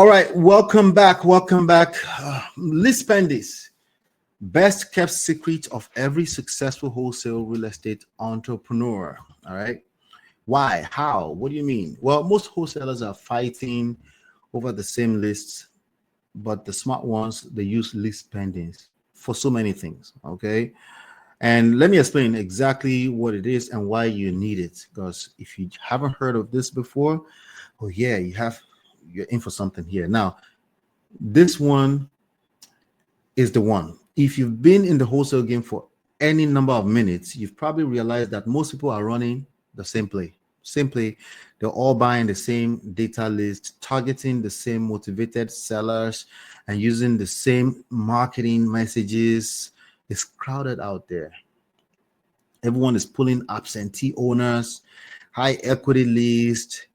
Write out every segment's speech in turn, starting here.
All right, welcome back. Welcome back. LIS PENDENS, best kept secret of every successful wholesale real estate entrepreneur. All right. Why? How? What do you mean? Well, most wholesalers are fighting over the same lists, but the smart ones, they use LIS PENDENS for so many things. Okay. And let me explain exactly what it is and why you need it. Because if you haven't heard of this before, oh yeah, you're in for something here. Now, this one is the one. If you've been in the wholesale game for any number of minutes, you've probably realized that most people are running the same play. Simply, they're all buying the same data list, targeting the same motivated sellers, and using the same marketing messages. It's crowded out there. Everyone is pulling absentee owners, high equity list,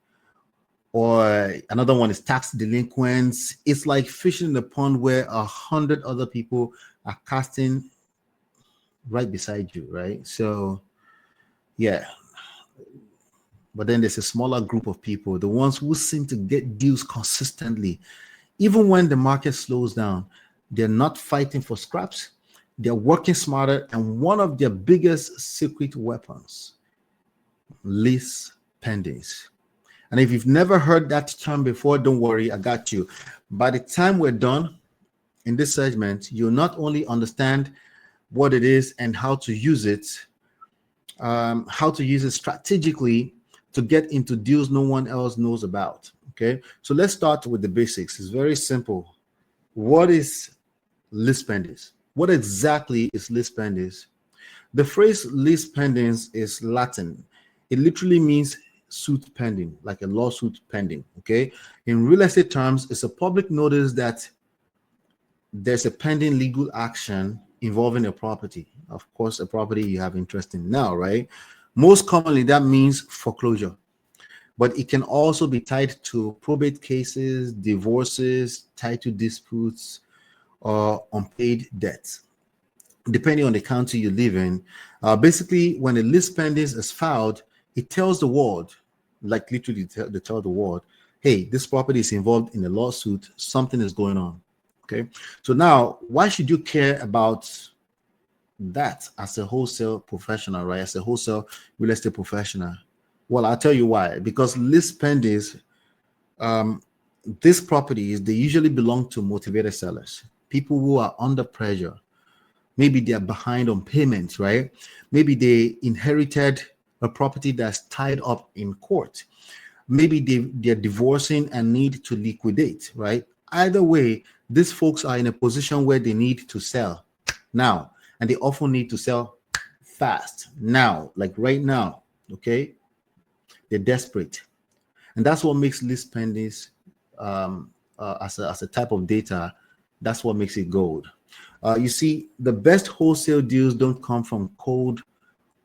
or another one is tax delinquents. It's like fishing in the pond where 100 other people are casting right beside you, right? So, yeah. But then there's a smaller group of people, the ones who seem to get deals consistently. Even when the market slows down, they're not fighting for scraps. They're working smarter. And one of their biggest secret weapons, LIS PENDENS. And if you've never heard that term before, don't worry, I got you. By the time we're done in this segment, you'll not only understand what it is and how to use it strategically to get into deals no one else knows about. Okay, so let's start with the basics. It's very simple. What is LIS PENDENS? What exactly is LIS PENDENS? The phrase LIS PENDENS is Latin. It literally means suit pending, like a lawsuit pending. Okay, in real estate terms, it's a public notice that there's a pending legal action involving a property. Of course, a property you have interest in now, right? Most commonly, that means foreclosure, but it can also be tied to probate cases, divorces, title disputes, or unpaid debts, depending on the county you live in. Basically, when a LIS PENDENS is filed, it tells the world, like literally they tell the world, hey, this property is involved in a lawsuit, something is going on. Okay, so now why should you care about that as a wholesale professional, right? As a wholesale real estate professional? Well, I'll tell you why. Because LIS PENDENS, these properties, they usually belong to motivated sellers, people who are under pressure. Maybe they're behind on payments, right? Maybe they inherited a property that's tied up in court. Maybe they're divorcing and need to liquidate, right? Either way, these folks are in a position where they need to sell now, and they often need to sell fast now, like right now. Okay, they're desperate, and that's what makes LIS PENDENS as a type of data. That's what makes it gold. You see, the best wholesale deals don't come from cold,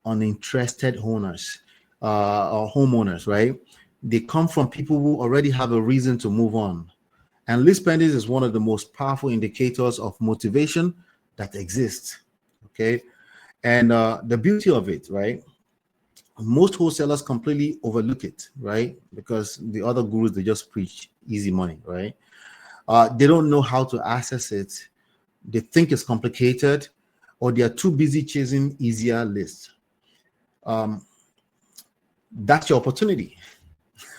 uninterested owners or homeowners, right? They come from people who already have a reason to move on. And LIS PENDENS is one of the most powerful indicators of motivation that exists. Okay, and the beauty of it, right? Most wholesalers completely overlook it, right? Because the other gurus, they just preach easy money, right? They don't know how to access it. They think it's complicated, or they are too busy chasing easier lists. That's your opportunity.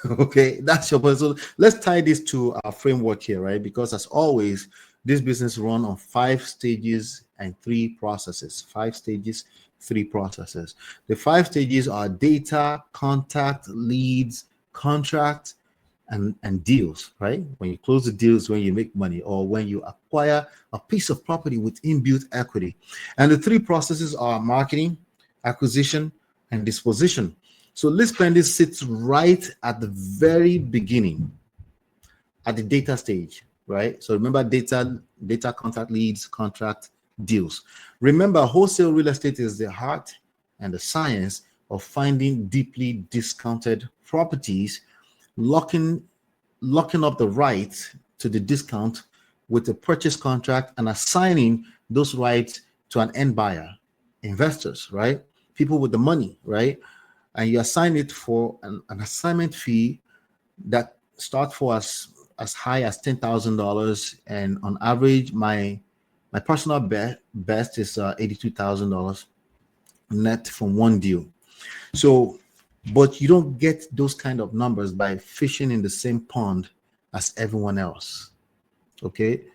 Okay, that's your opportunity. So let's tie this to our framework here, right? Because as always, this business run on 5 stages and 3 processes. 5 stages, 3 processes. The 5 stages are data, contact, leads, contract, and deals, right? When you close the deals, when you make money, or when you acquire a piece of property with inbuilt equity. And the 3 processes are marketing, acquisition, and disposition. So LIS PENDENS sits right at the very beginning, at the data stage, right? So remember, data, contact, leads, contract, deals. Remember, wholesale real estate is the heart and the science of finding deeply discounted properties, locking up the rights to the discount with a purchase contract, and assigning those rights to an end buyer, investors, right? People with the money, right? And you assign it for an assignment fee that starts for as as high as $10,000, and on average, my personal best is $82,000 net from one deal. So, but you don't get those kind of numbers by fishing in the same pond as everyone else. Okay,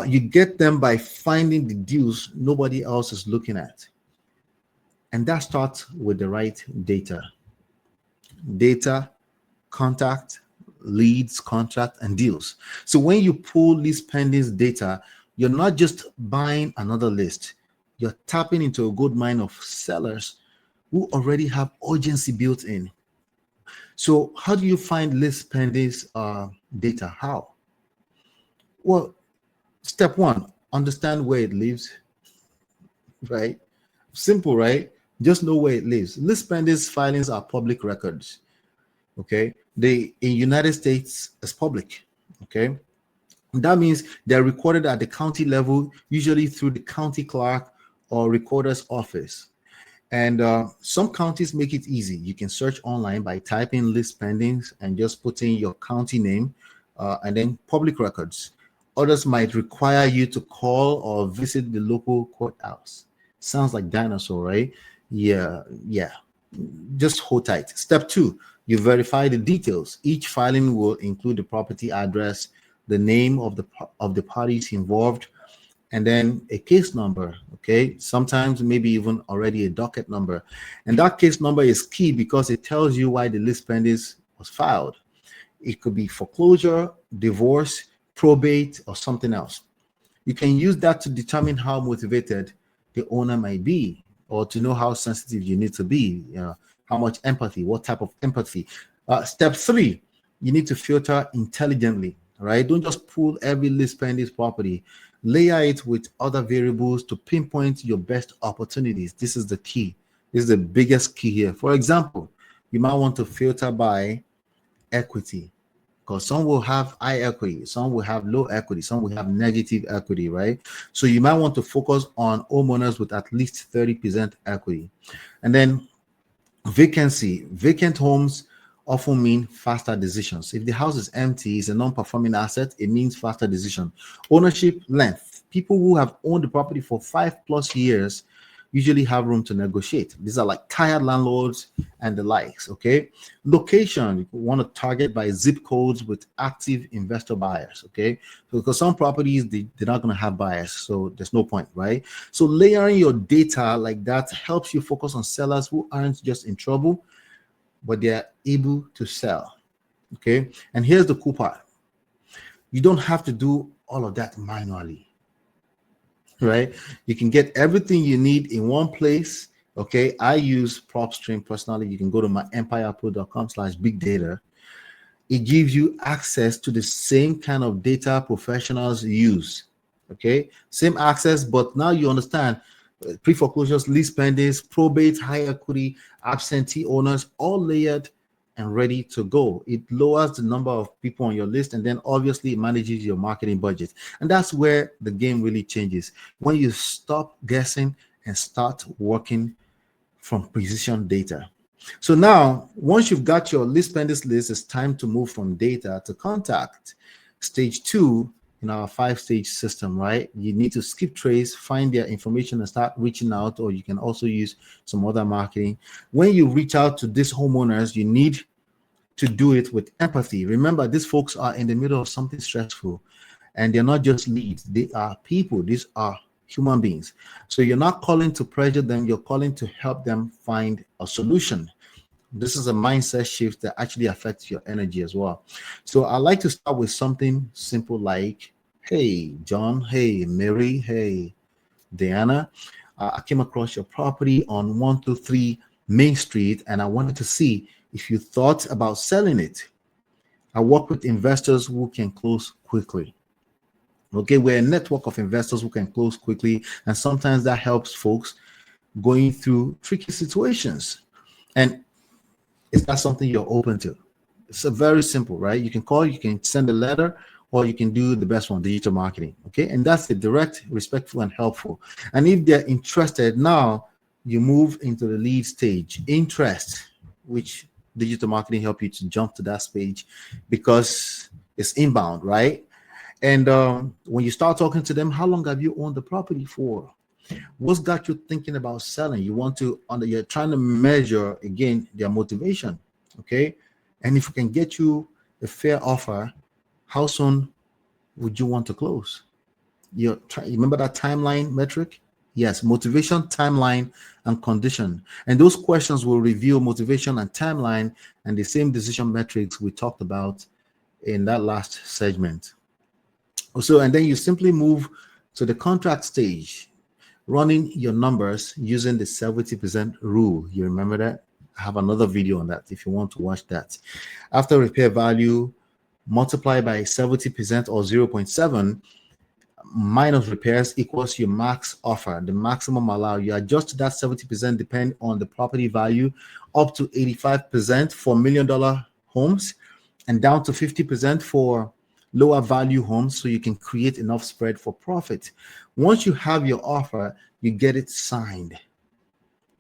you get them by finding the deals nobody else is looking at, and that starts with the right data, contact, leads, contract, and deals. So when you pull list pendings data, you're not just buying another list, you're tapping into a good mine of sellers who already have urgency built in. So how do you find list pendings data? How? Well, step one, understand where it lives, right? Simple, right? Just know where it lives. List pendings filings are public records. Okay, they in United States is public. Okay, that means they're recorded at the county level, usually through the county clerk or recorder's office. And some counties make it easy. You can search online by typing list pendings and just put in your county name and then public records. Others might require you to call or visit the local courthouse. Sounds like dinosaur, right? Yeah. Just hold tight. Step two, you verify the details. Each filing will include the property address, the name of the parties involved, and then a case number. Okay, sometimes maybe even already a docket number, and that case number is key because it tells you why the list pendings was filed. It could be foreclosure, divorce, probate, or something else. You can use that to determine how motivated the owner might be, or to know how sensitive you need to be, how much empathy, what type of empathy. Step three, you need to filter intelligently, right? Don't just pull every list pending property. Layer it with other variables to pinpoint your best opportunities. This is the key. This is the biggest key here. For example, you might want to filter by equity, because some will have high equity, some will have low equity, some will have negative equity, right? So you might want to focus on homeowners with at least 30% equity. And then vacancy. Vacant homes often mean faster decisions. If the house is empty, it's a non-performing asset, it means faster decision. Ownership length. People who have owned the property for 5+ years usually have room to negotiate. These are like tired landlords and the likes. Okay. Location, you want to target by zip codes with active investor buyers. Okay. So because some properties they're not going to have buyers, so there's no point, right? So layering your data like that helps you focus on sellers who aren't just in trouble, but they're able to sell. Okay. And here's the cool part. You don't have to do all of that manually, right? You can get everything you need in one place. Okay. I use PropStream personally. You can go to myempirepro.com/big data. It gives you access to the same kind of data professionals use. Okay. Same access, but now you understand pre-foreclosures, list pendings, probate, high equity, absentee owners, all layered and ready to go. It lowers the number of people on your list, and then obviously it manages your marketing budget. And that's where the game really changes, when you stop guessing and start working from precision data. So now, once you've got your list pendings list, it's time to move from data to contact. Stage two in our 5-stage system, right? You need to skip trace, find their information, and start reaching out, or you can also use some other marketing. When you reach out to these homeowners, you need to do it with empathy. Remember, these folks are in the middle of something stressful, and they're not just leads. They are people. These are human beings. So you're not calling to pressure them. You're calling to help them find a solution. This is a mindset shift that actually affects your energy as well. So I like to start with something simple like, hey, John, hey, Mary, hey, Diana, I came across your property on 123 Main Street, and I wanted to see if you thought about selling it. I work with investors who can close quickly. Okay, we're a network of investors who can close quickly, and sometimes that helps folks going through tricky situations. And is that something you're open to? It's a very simple, right? You can call, you can send a letter, or you can do the best one, digital marketing. Okay, and that's the direct, respectful, and helpful. And if they're interested, now you move into the lead stage, interest, which digital marketing help you to jump to that stage, because It's inbound, right? And when you start talking to them, how long have you owned the property for? What's got you thinking about selling? You want to, you're trying to measure again their motivation, okay? And if we can get you a fair offer, how soon would you want to close? You remember that timeline metric? Yes, motivation, timeline, and condition. And those questions will reveal motivation and timeline and the same decision metrics we talked about in that last segment. So, and then you simply move to the contract stage, running your numbers using the 70% rule. You remember that? I have another video on that if you want to watch that. After repair value, multiply by 70% or 0.7 minus repairs equals your max offer, the maximum allowed. You adjust that 70% depend on the property value, up to 85% for $1 million homes and down to 50% for lower value homes, so you can create enough spread for profit. Once you have your offer, you get it signed.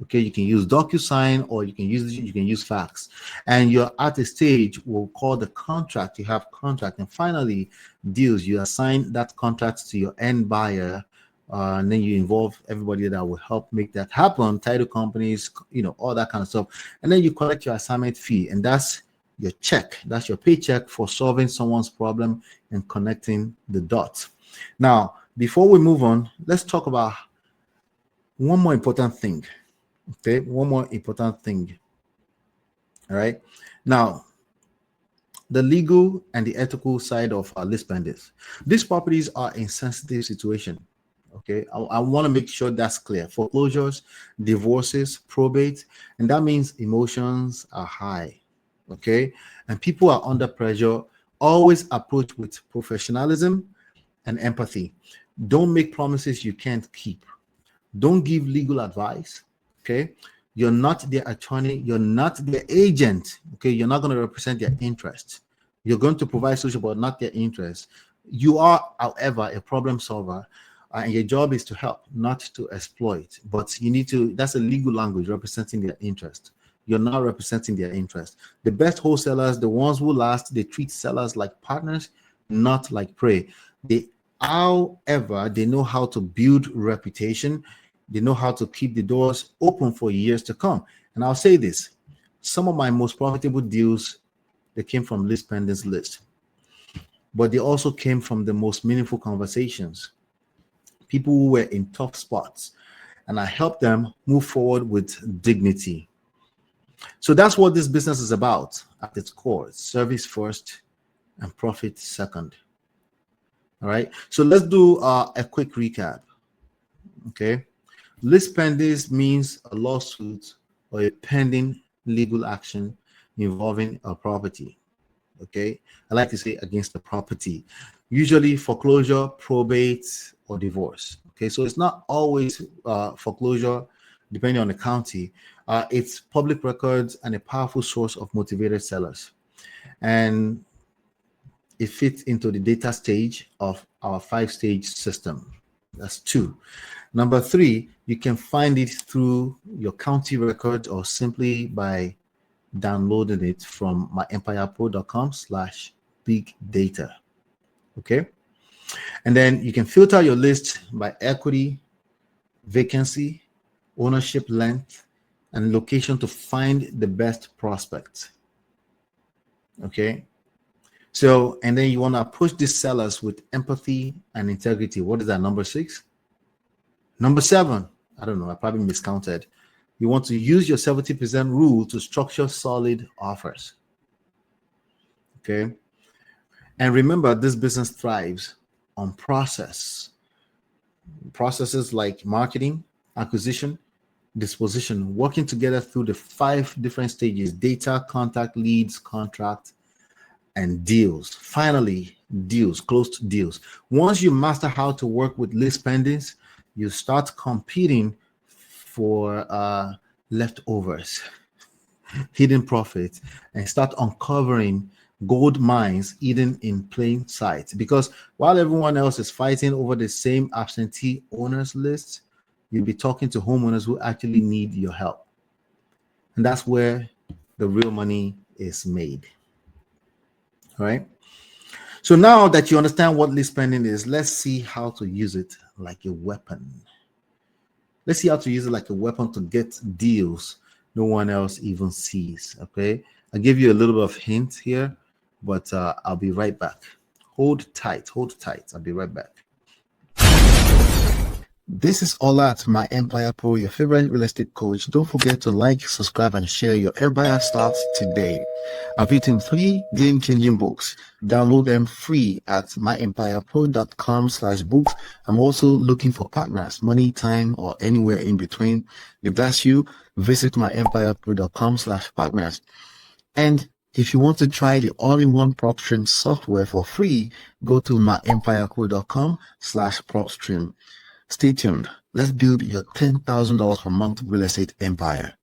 Okay, you can use DocuSign or you can use fax, and you're at a stage we'll call the contract. You have contract, and finally deals. You assign that contract to your end buyer, and then you involve everybody that will help make that happen, title companies, all that kind of stuff, and then you collect your assignment fee, and that's your check. That's your paycheck for solving someone's problem and connecting the dots. Now, before we move on, let's talk about one more important thing. Okay, one more important thing. All right. Now, the legal and the ethical side of our LIS pendens. These properties are in sensitive situation. Okay, I want to make sure that's clear. Foreclosures, divorces, probate, and that means emotions are high. Okay, and people are under pressure. Always approach with professionalism and empathy. Don't make promises you can't keep. Don't give legal advice. Okay, you're not their attorney, you're not their agent. Okay, you're not going to represent their interests. You're going to provide solution, but not their interests. You are, however, a problem solver, and your job is to help, not to exploit. But you need to, that's a legal language, representing their interest. You're not representing their interest. The best wholesalers, the ones who last, they treat sellers like partners, not like prey. However, they know how to build reputation. They know how to keep the doors open for years to come. And I'll say this, some of my most profitable deals, they came from LIS pendens list, but they also came from the most meaningful conversations. People who were in tough spots, and I helped them move forward with dignity. So that's what this business is about at its core. It's service first and profit second. All right. So let's do a quick recap. Okay. LIS pendens means a lawsuit or a pending legal action involving a property. Okay, I like to say against the property, usually foreclosure, probate, or divorce. Okay, so it's not always foreclosure, depending on the county. It's public records and a powerful source of motivated sellers, and it fits into the data stage of our 5-stage system. That's 2. Number 3, you can find it through your county records or simply by downloading it from myempirepro.com/big data. Okay, and then you can filter your list by equity, vacancy, ownership length, and location to find the best prospects. Okay, so and then you want to approach these sellers with empathy and integrity. What is that? Number 6. Number 7, I don't know, I probably miscounted. You want to use your 70% rule to structure solid offers. Okay. And remember, this business thrives on processes like marketing, acquisition, disposition, working together through the 5 different stages: data, contact, leads, contract, and deals. Finally, deals, closed deals. Once you master how to work with LIS pendens, you start competing for leftovers, hidden profits, and start uncovering gold mines hidden in plain sight. Because while everyone else is fighting over the same absentee owners list, you'll be talking to homeowners who actually need your help. And that's where the real money is made. All right. So now that you understand what LIS pending is, let's see how to use it like a weapon. Let's see how to use it like a weapon to get deals no one else even sees. Okay, I give you a little bit of hint here, but I'll be right back. Hold tight, hold tight. I'll be right back. This is Ola at My Empire Pro, your favorite real estate coach. Don't forget to like, subscribe, and share. Your empire starts today. I've written 3 game-changing books. Download them free at myempirepro.com/books. I'm also looking for partners, money, time, or anywhere in between. If that's you, visit myempirepro.com/partners. And if you want to try the all-in-one PropStream software for free, go to myempirepro.com/PropStream. Stay tuned. Let's build your $10,000 per month real estate empire.